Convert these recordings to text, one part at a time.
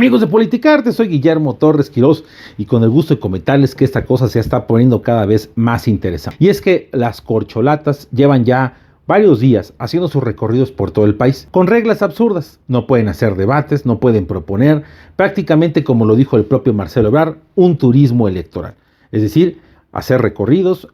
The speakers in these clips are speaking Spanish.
Amigos de Politicarte, soy Guillermo Torres Quirós y con el gusto de comentarles que esta cosa se está poniendo cada vez más interesante. Y es que las corcholatas llevan ya varios días haciendo sus recorridos por todo el país con reglas absurdas. No pueden hacer debates, no pueden proponer, prácticamente como lo dijo el propio Marcelo Ebrard, un turismo electoral. Es decir, hacer recorridos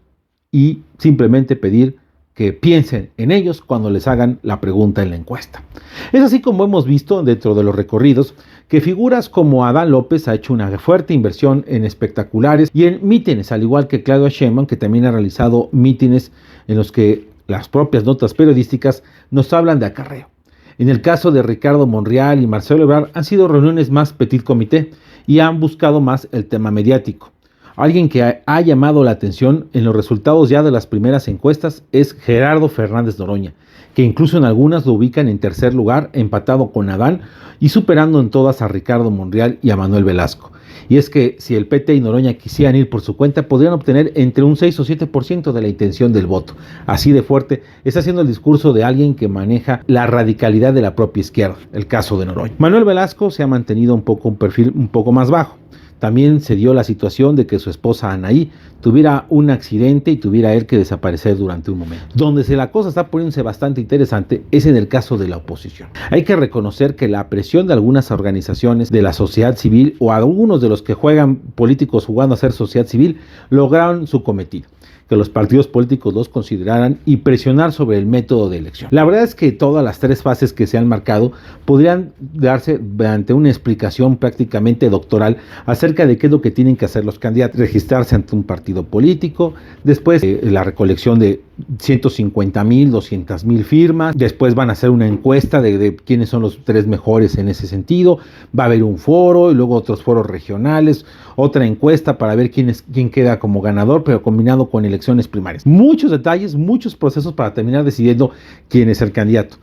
y simplemente pedir que piensen en ellos cuando les hagan la pregunta en la encuesta. Es así como hemos visto dentro de los recorridos que figuras como Adán López ha hecho una fuerte inversión en espectaculares y en mítines, al igual que Claudia Sheinbaum, que también ha realizado mítines en los que las propias notas periodísticas nos hablan de acarreo. En el caso de Ricardo Monreal y Marcelo Ebrard han sido reuniones más petit comité y han buscado más el tema mediático. Alguien que ha llamado la atención en los resultados ya de las primeras encuestas es Gerardo Fernández Noroña, que incluso en algunas lo ubican en tercer lugar, empatado con Adán y superando en todas a Ricardo Monreal y a Manuel Velasco. Y es que si el PT y Noroña quisieran ir por su cuenta, podrían obtener entre un 6 o 7% de la intención del voto. Así de fuerte está siendo el discurso de alguien que maneja la radicalidad de la propia izquierda, el caso de Noroña. Manuel Velasco se ha mantenido un perfil un poco más bajo. También se dio la situación de que su esposa Anaí tuviera un accidente y tuviera él que desaparecer durante un momento. Donde la cosa está poniéndose bastante interesante es en el caso de la oposición. Hay que reconocer que la presión de algunas organizaciones de la sociedad civil o algunos de los que juegan políticos jugando a ser sociedad civil lograron su cometido, que los partidos políticos los consideraran y presionar sobre el método de elección. La verdad es que todas las tres fases que se han marcado podrían darse ante una explicación prácticamente doctoral acerca de qué es lo que tienen que hacer los candidatos. Registrarse ante un partido político, después la recolección de 150,000, 200,000 firmas, después van a hacer una encuesta de quiénes son los tres mejores en ese sentido, va a haber un foro y luego otros foros regionales, otra encuesta para ver quién queda como ganador, pero combinado con elecciones primarias. Muchos detalles, muchos procesos para terminar decidiendo quién es el candidato.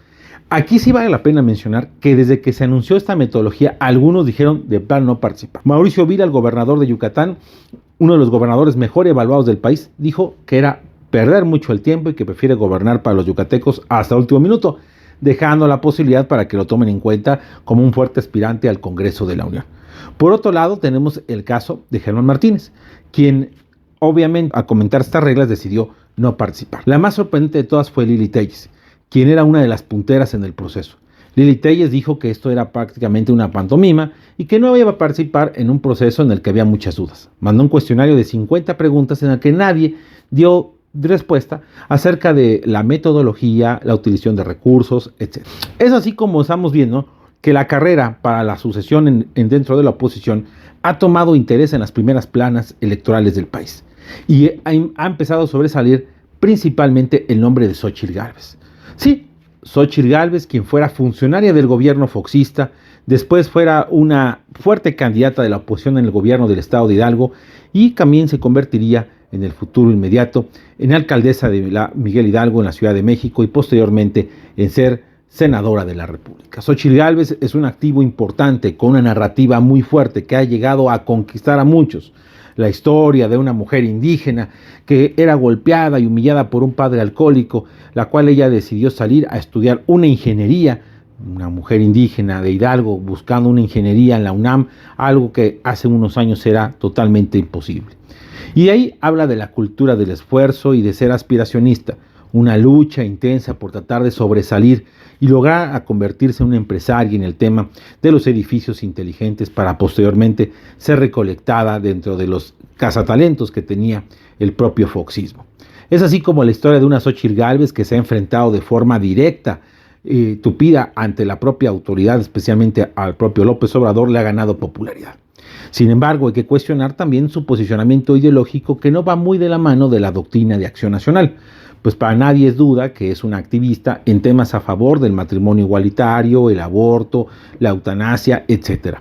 Aquí sí vale la pena mencionar que desde que se anunció esta metodología, algunos dijeron de plan no participar. Mauricio Vila, el gobernador de Yucatán, uno de los gobernadores mejor evaluados del país, dijo que era perder mucho el tiempo y que prefiere gobernar para los yucatecos hasta el último minuto, dejando la posibilidad para que lo tomen en cuenta como un fuerte aspirante al Congreso de la Unión. Por otro lado, tenemos el caso de Germán Martínez, quien obviamente al comentar estas reglas decidió no participar. La más sorprendente de todas fue Lili Téllez, quien era una de las punteras en el proceso. Lili Téllez dijo que esto era prácticamente una pantomima y que no iba a participar en un proceso en el que había muchas dudas. Mandó un cuestionario de 50 preguntas en el que nadie dio respuesta acerca de la metodología, la utilización de recursos, etc. Es así como estamos viendo que la carrera para la sucesión dentro de la oposición ha tomado interés en las primeras planas electorales del país y ha empezado a sobresalir principalmente el nombre de Xóchitl Gálvez. Sí, Xóchitl Gálvez, quien fuera funcionaria del gobierno foxista, después fuera una fuerte candidata de la oposición en el gobierno del estado de Hidalgo y también se convertiría en el futuro inmediato en alcaldesa de Miguel Hidalgo en la Ciudad de México y posteriormente en ser senadora de la República. Xóchitl Gálvez es un activo importante con una narrativa muy fuerte que ha llegado a conquistar a muchos. La historia de una mujer indígena que era golpeada y humillada por un padre alcohólico, la cual ella decidió salir a estudiar una ingeniería, una mujer indígena de Hidalgo buscando una ingeniería en la UNAM, algo que hace unos años era totalmente imposible. Y ahí habla de la cultura del esfuerzo y de ser aspiracionista, una lucha intensa por tratar de sobresalir y lograr a convertirse en una empresaria en el tema de los edificios inteligentes para posteriormente ser recolectada dentro de los cazatalentos que tenía el propio foxismo. Es así como la historia de una Xóchitl Gálvez que se ha enfrentado de forma directa, tupida ante la propia autoridad, especialmente al propio López Obrador, le ha ganado popularidad. Sin embargo, hay que cuestionar también su posicionamiento ideológico que no va muy de la mano de la doctrina de Acción Nacional, pues para nadie es duda que es una activista en temas a favor del matrimonio igualitario, el aborto, la eutanasia, etc.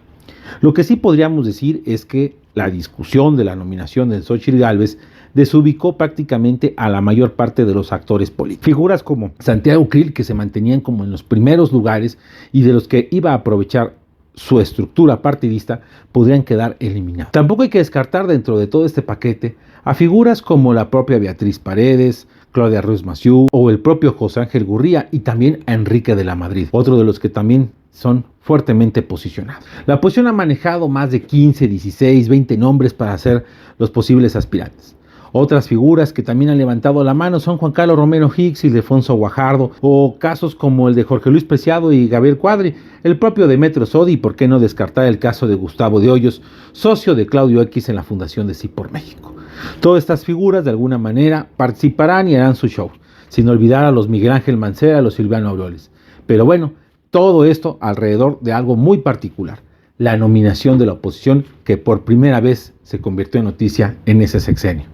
Lo que sí podríamos decir es que la discusión de la nominación de Xóchitl Gálvez desubicó prácticamente a la mayor parte de los actores políticos. Figuras como Santiago Krill, que se mantenían como en los primeros lugares y de los que iba a aprovechar su estructura partidista podrían quedar eliminados. Tampoco hay que descartar dentro de todo este paquete a figuras como la propia Beatriz Paredes, Claudia Ruiz Massieu o el propio José Ángel Gurría y también a Enrique de la Madrid, otro de los que también son fuertemente posicionados. La oposición ha manejado más de 15, 16, 20 nombres para ser los posibles aspirantes. Otras figuras que también han levantado la mano son Juan Carlos Romero Hicks y Ildefonso Guajardo, o casos como el de Jorge Luis Preciado y Gabriel Cuadri, el propio Demetrio Sodi, y por qué no descartar el caso de Gustavo de Hoyos, socio de Claudio X en la Fundación de Sí por México. Todas estas figuras de alguna manera participarán y harán su show, sin olvidar a los Miguel Ángel Mancera, a los Silvano Aureoles. Pero bueno, todo esto alrededor de algo muy particular, la nominación de la oposición que por primera vez se convirtió en noticia en ese sexenio.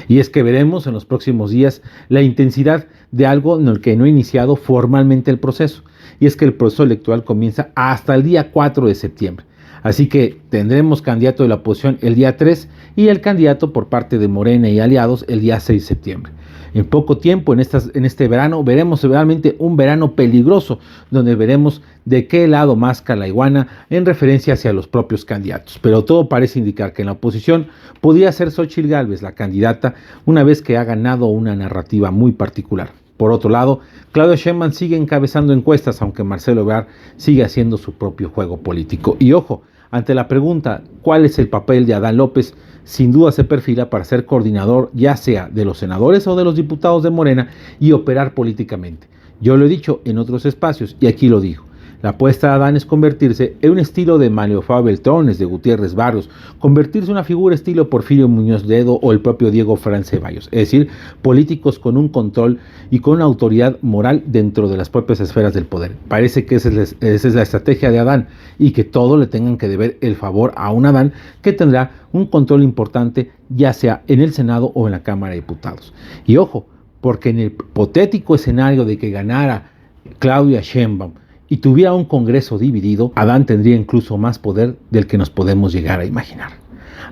Y es que veremos en los próximos días la intensidad de algo en el que no ha iniciado formalmente el proceso. Y es que el proceso electoral comienza hasta el día 4 de septiembre. Así que tendremos candidato de la oposición el día 3 y el candidato por parte de Morena y aliados el día 6 de septiembre. En poco tiempo, en este verano, veremos realmente un verano peligroso, donde veremos de qué lado masca la iguana en referencia hacia los propios candidatos. Pero todo parece indicar que en la oposición podría ser Xóchitl Gálvez la candidata, una vez que ha ganado una narrativa muy particular. Por otro lado, Claudia Sheinbaum sigue encabezando encuestas, aunque Marcelo Ebrard sigue haciendo su propio juego político. Y ojo, ante la pregunta ¿cuál es el papel de Adán López?, sin duda se perfila para ser coordinador ya sea de los senadores o de los diputados de Morena y operar políticamente. Yo lo he dicho en otros espacios y aquí lo digo. La apuesta de Adán es convertirse en un estilo de Mario Fabio Beltrones, de Gutiérrez Barrios, convertirse en una figura estilo Porfirio Muñoz Ledo o el propio Diego Fran Ceballos, es decir, políticos con un control y con una autoridad moral dentro de las propias esferas del poder. Parece que esa es la estrategia de Adán y que todos le tengan que deber el favor a un Adán que tendrá un control importante ya sea en el Senado o en la Cámara de Diputados. Y ojo, porque en el hipotético escenario de que ganara Claudia Sheinbaum y tuviera un Congreso dividido, Adán tendría incluso más poder del que nos podemos llegar a imaginar.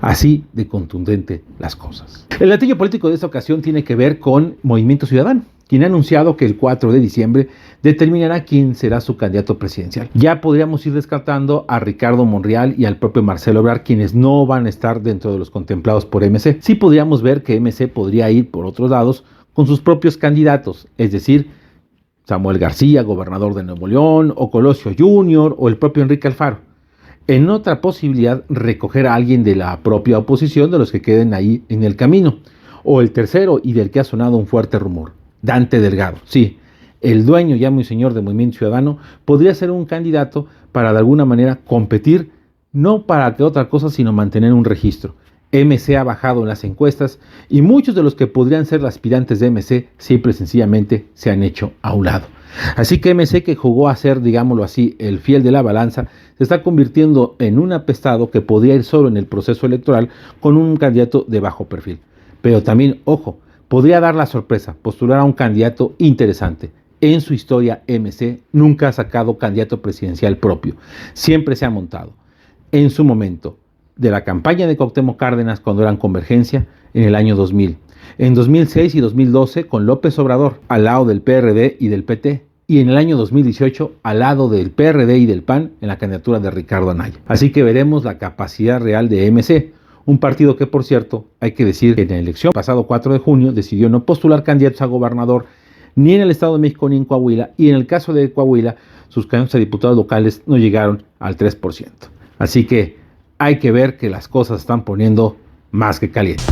Así de contundente las cosas. El gatillo político de esta ocasión tiene que ver con Movimiento Ciudadano, quien ha anunciado que el 4 de diciembre determinará quién será su candidato presidencial. Ya podríamos ir descartando a Ricardo Monreal y al propio Marcelo Ebrard, quienes no van a estar dentro de los contemplados por MC. Sí podríamos ver que MC podría ir por otros lados con sus propios candidatos, es decir, Samuel García, gobernador de Nuevo León, o Colosio Jr., o el propio Enrique Alfaro. En otra posibilidad, recoger a alguien de la propia oposición, de los que queden ahí en el camino. O el tercero, y del que ha sonado un fuerte rumor, Dante Delgado. Sí, el dueño ya muy señor de Movimiento Ciudadano podría ser un candidato para de alguna manera competir, no para que otra cosa, sino mantener un registro. MC ha bajado en las encuestas y muchos de los que podrían ser aspirantes de MC simple y sencillamente se han hecho a un lado. Así que MC, que jugó a ser, digámoslo así, el fiel de la balanza, se está convirtiendo en un apestado que podría ir solo en el proceso electoral con un candidato de bajo perfil. Pero también, ojo, podría dar la sorpresa, postular a un candidato interesante. En su historia, MC nunca ha sacado candidato presidencial propio, siempre se ha montado. En su momento, de la campaña de Cuauhtémoc Cárdenas cuando eran Convergencia en el año 2000, en 2006 y 2012 con López Obrador al lado del PRD y del PT, y en el año 2018 al lado del PRD y del PAN en la candidatura de Ricardo Anaya. Así que veremos la capacidad real de MC, un partido que, por cierto, hay que decir que en la elección pasado 4 de junio decidió no postular candidatos a gobernador ni en el Estado de México ni en Coahuila, y en el caso de Coahuila sus candidatos a diputados locales no llegaron al 3%. Así que hay que ver que las cosas están poniendo más que calientes.